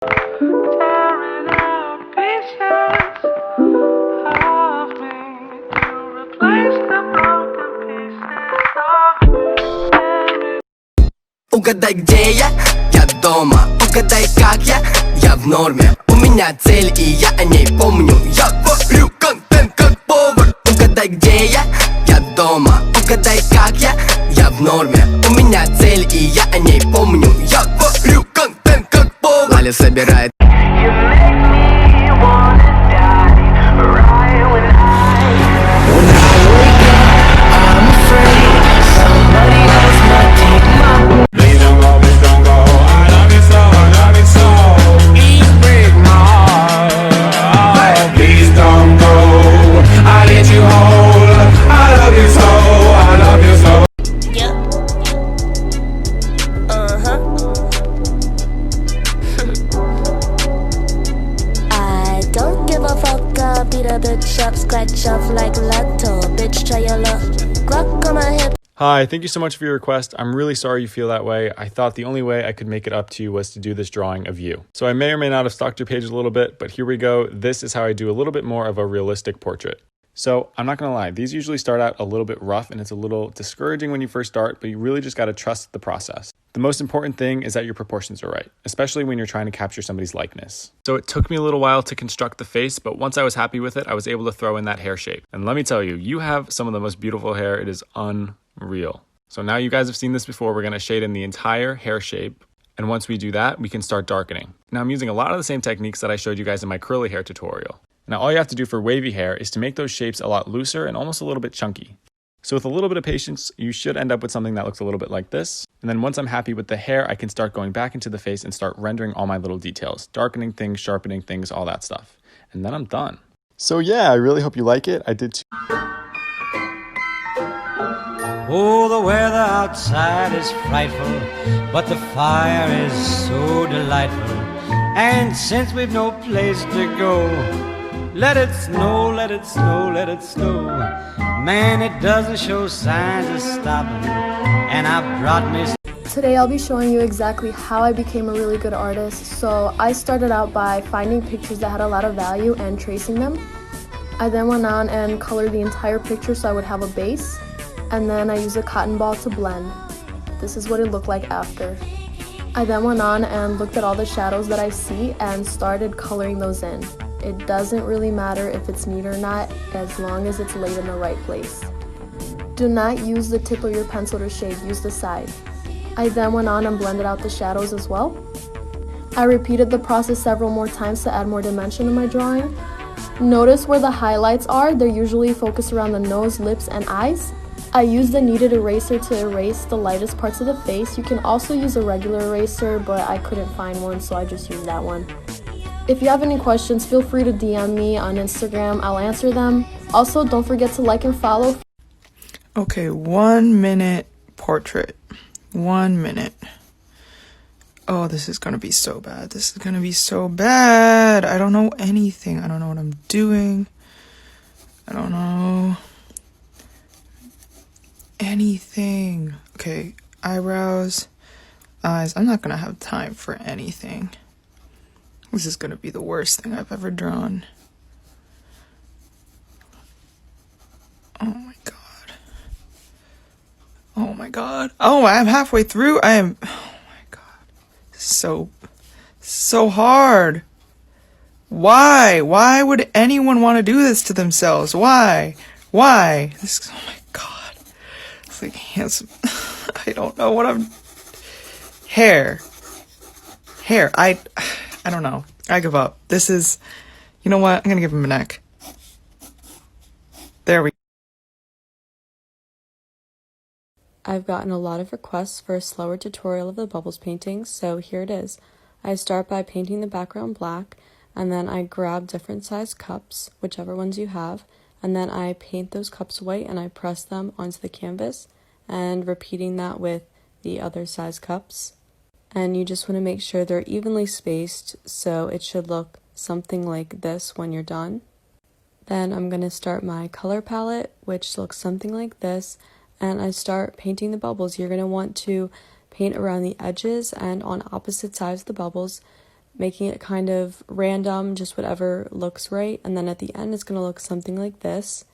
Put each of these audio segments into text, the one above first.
Tearing out pieces of me to replace the broken pieces of me. Угадай, где я дома. Угадай, как я в норме. У меня цель, и я о ней помню. Я варю контент как повар. Угадай, где я дома. Угадай, как я в норме. У меня цель, и я о ней помню. Я варю контент как повар. Аля собирает. You make me wanna die right when I wake up, I'm afraid somebody else might take my. Please don't go, please don't go. I love you so, I love you so. Please break my heart. Please don't go. I let you hold. I love you so, I love you so. I don't give a fuck, I'll beat a bitch up, scratch off like lotto. Bitch, try your luck. Glock on my hip. Hi, thank you so much for your request. I'm really sorry you feel that way. I thought the only way I could make it up to you was to do this drawing of you. So I may or may not have stalked your page a little bit, but here we go. This is how I do a little bit more of a realistic portrait. So I'm not gonna lie, these usually start out a little bit rough and it's a little discouraging when you first start, but you really just gotta trust the process. The most important thing is that your proportions are right, especially when you're trying to capture somebody's likeness. So it took me a little while to construct the face, but once I was happy with it, I was able to throw in that hair shape. And let me tell you, you have some of the most beautiful hair. It is unreal. So now you guys have seen this before, we're gonna shade in the entire hair shape. And once we do that, we can start darkening. Now I'm using a lot of the same techniques that I showed you guys in my curly hair tutorial. Now all you have to do for wavy hair is to make those shapes a lot looser and almost a little bit chunky. So with a little bit of patience, you should end up with something that looks a little bit like this. And then once I'm happy with the hair, I can start going back into the face and start rendering all my little details, darkening things, sharpening things, all that stuff. And then I'm done. So yeah, I really hope you like it. I did too. Oh, the weather outside is frightful, but the fire is so delightful. And since we've no place to go, let it snow, let it snow, let it snow. Man, it doesn't show signs of stopping, and I brought me. Today I'll be showing you exactly how I became a really good artist. So I started out by finding pictures that had a lot of value and tracing them. I then went on and colored the entire picture so I would have a base. And then I used a cotton ball to blend. This is what it looked like after. I then went on and looked at all the shadows that I see and started coloring those in. It doesn't really matter if it's neat or not, as long as it's laid in the right place. Do not use the tip of your pencil to shade, use the side. I then went on and blended out the shadows as well. I repeated the process several more times to add more dimension to my drawing. Notice where the highlights are, they're usually focused around the nose, lips, and eyes. I used the kneaded eraser to erase the lightest parts of the face. You can also use a regular eraser, but I couldn't find one, so I just used that one. If you have any questions, feel free to DM me on Instagram. I'll answer them. Also, don't forget to like and follow. Okay, 1 minute portrait. 1 minute. Oh, this is gonna be so bad. This is gonna be so bad. I don't know anything. I don't know what I'm doing. I don't know anything. Okay, eyebrows, eyes. I'm not gonna have time for anything. This is gonna be the worst thing I've ever drawn. Oh my god. Oh my god. Oh, I'm halfway through. Oh my god. So hard. Why would anyone want to do this to themselves? Why? This, oh my god. It's like handsome. I don't know what I'm. Hair. I don't know. I give up. This is, you know what? I'm gonna give him a neck. There we go. I've gotten a lot of requests for a slower tutorial of the bubbles painting, so here it is. I start by painting the background black, and then I grab different size cups, whichever ones you have, and then I paint those cups white and I press them onto the canvas, and repeating that with the other size cups. And you just want to make sure they're evenly spaced, so it should look something like this when you're done. Then I'm going to start my color palette, which looks something like this, and I start painting the bubbles. You're going to want to paint around the edges and on opposite sides of the bubbles. making it kind of random, just whatever looks right. And then at the end, it's going to look something like this.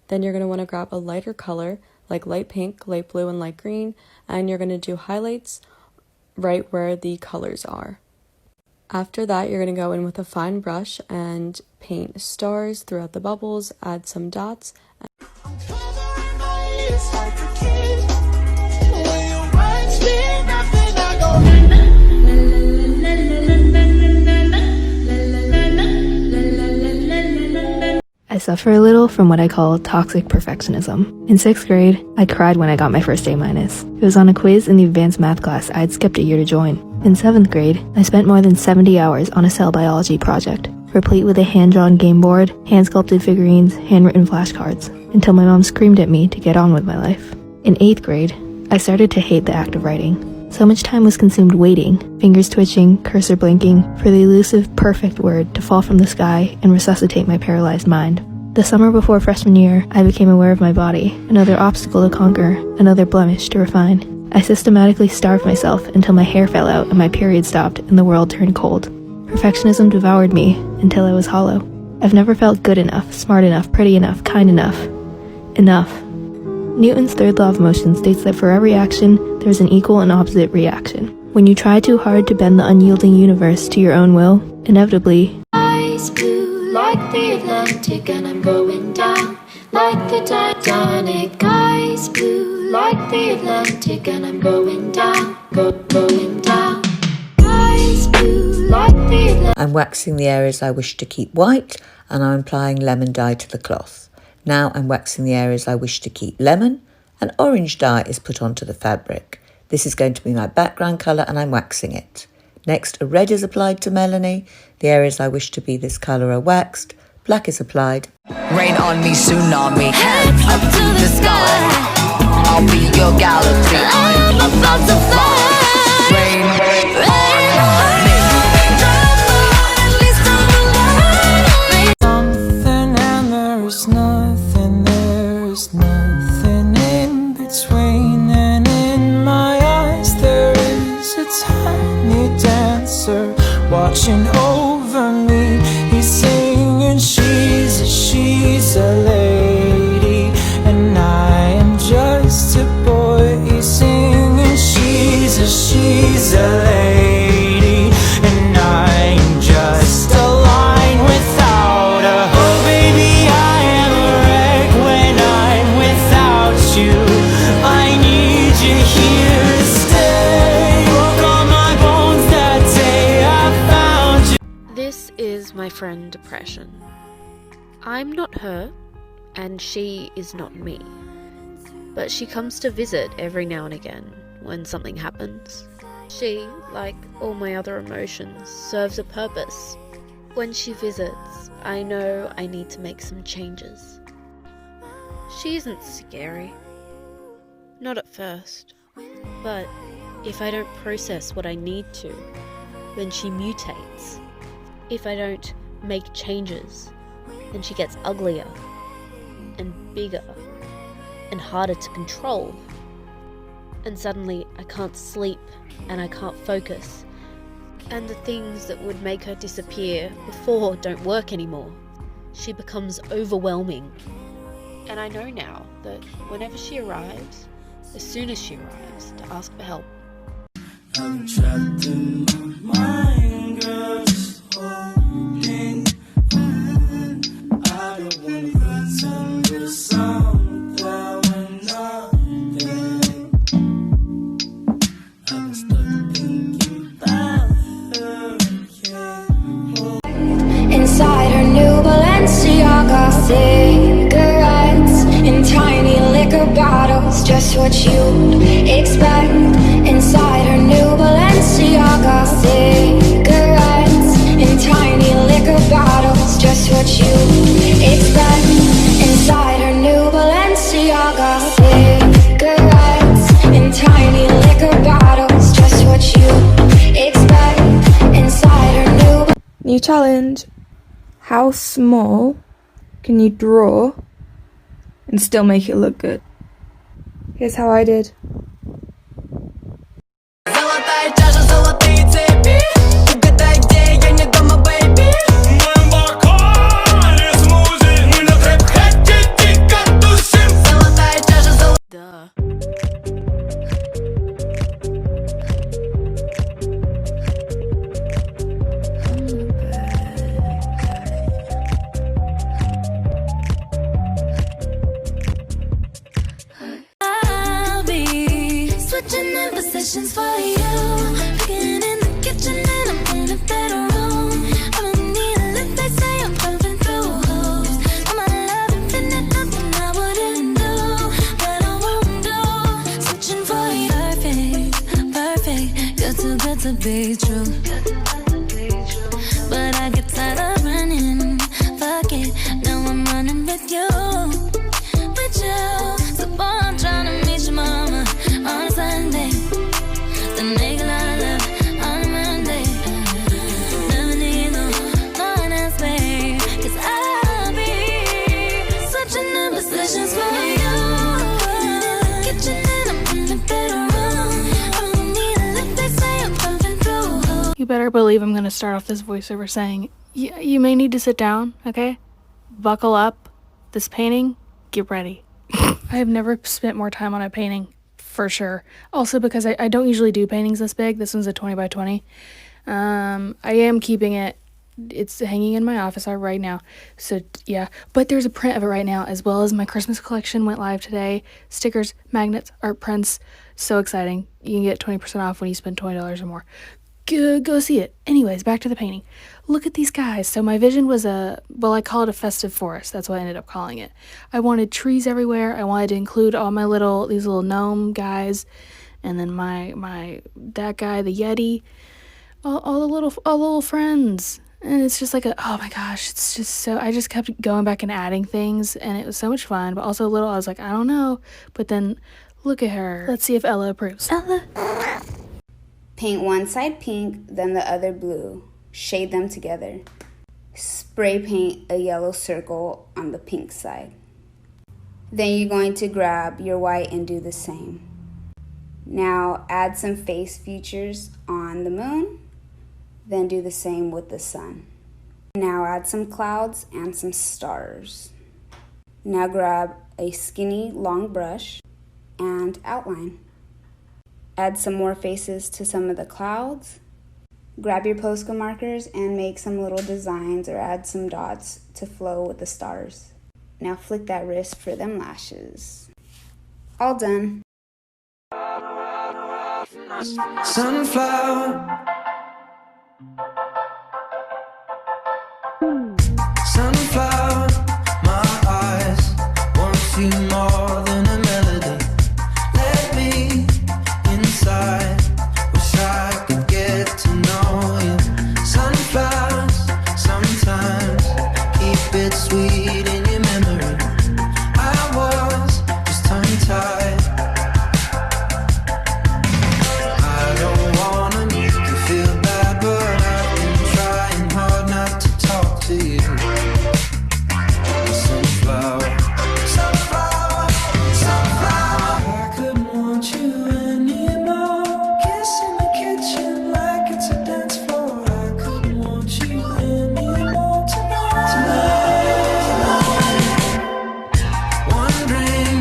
Then you're going to want to grab a lighter color, like light pink, light blue, and light green, and you're going to do highlights right where the colors are. After that, you're going to go in with a fine brush and paint stars throughout the bubbles, add some dots. I suffer a little from what I call toxic perfectionism. In 6th grade, I cried when I got my first A-. It was on a quiz in the advanced math class I had skipped a year to join. In 7th grade, I spent more than 70 hours on a cell biology project, replete with a hand-drawn game board, hand-sculpted figurines, handwritten flashcards, until my mom screamed at me to get on with my life. In 8th grade, I started to hate the act of writing. So much time was consumed waiting, fingers twitching, cursor blinking, for the elusive perfect word to fall from the sky and resuscitate my paralyzed mind. The summer before freshman year, I became aware of my body, another obstacle to conquer, another blemish to refine. I systematically starved myself until my hair fell out and my period stopped and the world turned cold. Perfectionism devoured me until I was hollow. I've never felt good enough, smart enough, pretty enough, kind enough. Enough. Newton's third law of motion states that for every action, there is an equal and opposite reaction. When you try too hard to bend the unyielding universe to your own will, inevitably, Eyes blue like the Atlantic, and I'm going down like the Titanic. Eyes blue like the Atlantic, and I'm going down, going down. Eyes blue like the Atlantic. I'm waxing the areas I wish to keep white, and I'm applying lemon dye to the cloth. Now I'm waxing the areas I wish to keep lemon, and orange dye is put onto the fabric. This is going to be my background colour and I'm waxing it. Next, a red is applied to Melanie. The areas I wish to be this colour are waxed. Black is applied. Rain on me, tsunami, hands up to the sky. I'll be your galaxy, I'm about to fly. Rain, rain on me. Something and there's nothing in between. And in my eyes there is a tiny dancer watching over me. He's singing, she's a lady, and I am just a boy. He's singing, she's a lady, and I am just a line without a oh baby, I am a wreck when I'm without you. I need you here to stay. Broke all my bones that day I found you. This is my friend Depression. I'm not her, and she is not me. But she comes to visit every now and again when something happens. She, like all my other emotions, serves a purpose. When she visits, I know I need to make some changes. She isn't scary. Not at first. But if I don't process what I need to, then she mutates. If I don't make changes, then she gets uglier and bigger and harder to control. And suddenly I can't sleep and I can't focus. And the things that would make her disappear before don't work anymore. She becomes overwhelming. And I know now that whenever she arrives, as soon as she arrives, to ask for help. I'm trapped in my mind, girl, just holding on. I don't wanna pretend to something when nothing. I'm stuck thinking about her, yeah. Inside her new Balenciaga cigarettes in tiny liquor bottles, just what you'd expect. Inside her new Balenciaga cigarettes in tiny liquor bottles, just what you'd expect. Inside her new Balenciaga cigarettes in tiny liquor bottles, just what you'd expect. Inside her new. New challenge. How small can you draw and still make it look good? Here's how I did. Золотая чаша, золотые цепи. Угадай, где You better believe I'm going to start off this voiceover saying, you may need to sit down, okay? Buckle up. This painting, get ready. I have never spent more time on a painting, for sure. Also because I don't usually do paintings this big. This one's a 20 by 20. I am keeping it. It's hanging in my office right now. So yeah, but there's a print of it right now, as well as my Christmas collection went live today. Stickers, magnets, art prints. So exciting. You can get 20% off when you spend $20 or more. Go see it. Anyways, back to the painting. Look at these guys. So my vision was I call it a festive forest. That's what I ended up calling it. I wanted trees everywhere. I wanted to include all my these little gnome guys, and then that guy, the Yeti, all the little friends. And it's just like oh my gosh, it's just so, I just kept going back and adding things, and it was so much fun, but also I was like, I don't know. But then look at her. Let's see if Ella approves. Ella. Paint one side pink, then the other blue. Shade them together. Spray paint a yellow circle on the pink side. Then you're going to grab your white and do the same. Now add some face features on the moon, then do the same with the sun. Now add some clouds and some stars. Now grab a skinny long brush and outline. Add some more faces to some of the clouds. Grab your Posca markers and make some little designs or add some dots to flow with the stars. Now flick that wrist for them lashes. All done. Sunflower, sunflower, my eyes won't see more than a melody. Let me inside, wish I could get to know you. Sunflowers, sometimes keep it sweet in your memory. I was just tongue-tied. I don't wanna make you feel bad, but I've been trying hard not to talk to you. Sunflower, sunflower, sunflower. I couldn't want you anymore. Kiss in the kitchen like it's a dance floor. I couldn't want you anymore tonight. Wondering,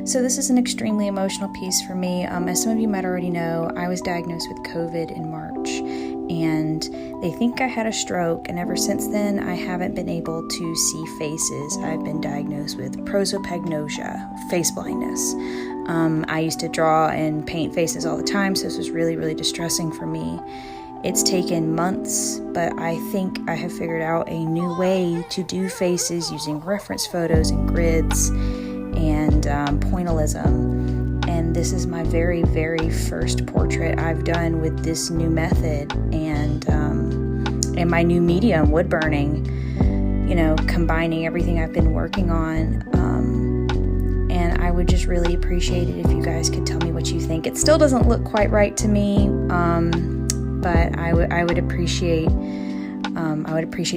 So this is an extremely emotional piece for me. As some of you might already know, I was diagnosed with COVID in March, and they think I had a stroke, and ever since then I haven't been able to see faces. I've been diagnosed with prosopagnosia, face blindness. I used to draw and paint faces all the time, so this was really, really distressing for me. It's taken months, but I think I have figured out a new way to do faces using reference photos and grids and pointillism. And this is my very, very first portrait I've done with this new method and my new medium, wood burning, combining everything I've been working on. And I would just really appreciate it if you guys could tell me what you think. It still doesn't look quite right to me, but I would appreciate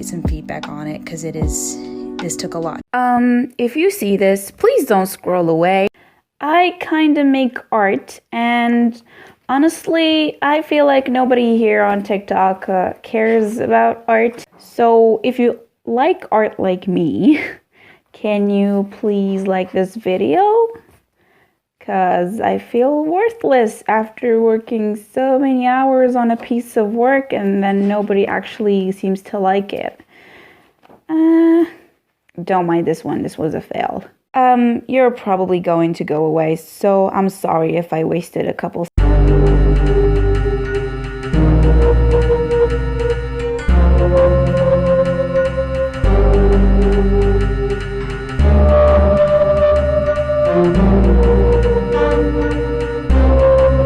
some feedback on it, because this took a lot. If you see this, please don't scroll away. I kinda make art, and honestly, I feel like nobody here on TikTok cares about art. So if you like art like me, can you please like this video? Cause I feel worthless after working so many hours on a piece of work and then nobody actually seems to like it. Don't mind this one, this was a fail. You're probably going to go away, so I'm sorry if I wasted a couple.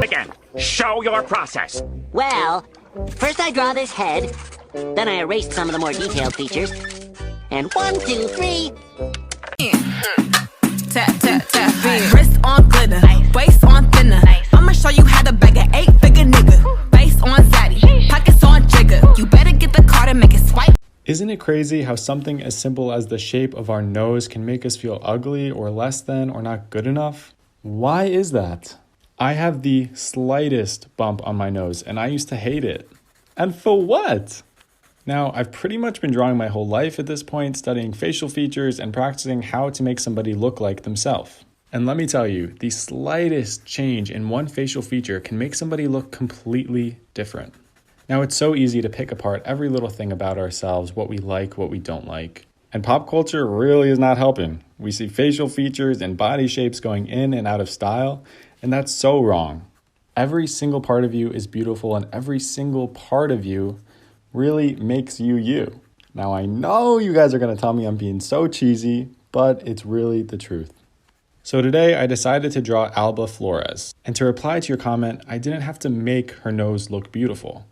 Again, show your process. Well, first I draw this head, then I erased some of the more detailed features. And 1, 2, 3. Tap, tap, tap. Wrist on glitter, waist on thinner. I'ma show you how to bag an 8-figure nigga. Face on zaddy, pockets on jigger. You better get the card and make it swipe. Isn't it crazy how something as simple as the shape of our nose can make us feel ugly or less than or not good enough? Why is that? I have the slightest bump on my nose, and I used to hate it. And for what? Now, I've pretty much been drawing my whole life at this point, studying facial features and practicing how to make somebody look like themselves. And let me tell you, the slightest change in one facial feature can make somebody look completely different. Now, it's so easy to pick apart every little thing about ourselves, what we like, what we don't like. And pop culture really is not helping. We see facial features and body shapes going in and out of style, and that's so wrong. Every single part of you is beautiful, and every single part of you really makes you you. Now, I know you guys are going to tell me I'm being so cheesy, but it's really the truth. So today I decided to draw Alba Flores. And to reply to your comment, I didn't have to make her nose look beautiful.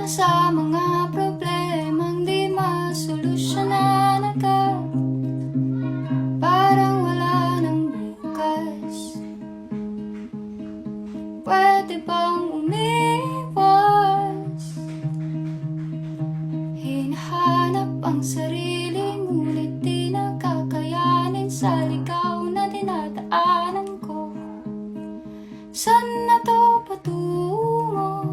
Sa mga problemang di masolusyonan agad, parang wala nang bukas. Pwede bang umiwas? Hinahanap ang sarili, ngunit di nakakayanin sa ligaw na dinadaanan ko. Saan na to patungo?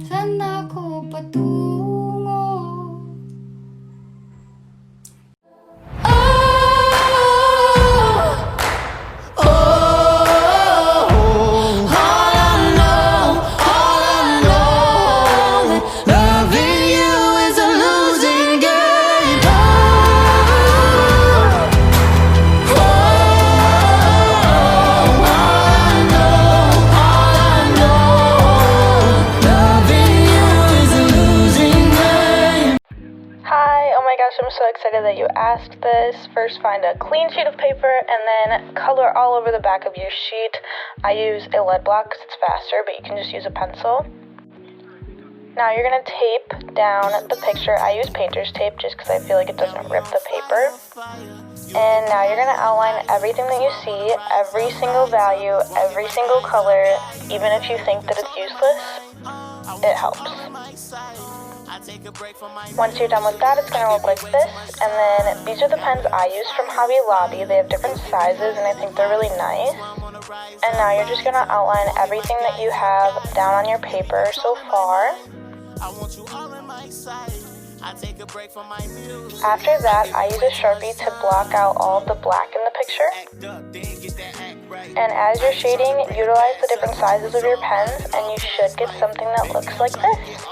Saan ako patungo? I'm so excited that you asked this. First, find a clean sheet of paper and then color all over the back of your sheet. I use a lead block because it's faster, but you can just use a pencil. Now you're going to tape down the picture. I use painter's tape just because I feel like it doesn't rip the paper. And now you're going to outline everything that you see, every single value, every single color. Even if you think that it's useless, it helps. Once you're done with that, it's going to look like this. And then these are the pens I use from Hobby Lobby. They have different sizes and I think they're really nice. And now you're just going to outline everything that you have down on your paper so far. After that, I use a Sharpie to block out all of the black in the picture. And as you're shading, utilize the different sizes of your pens and you should get something that looks like this.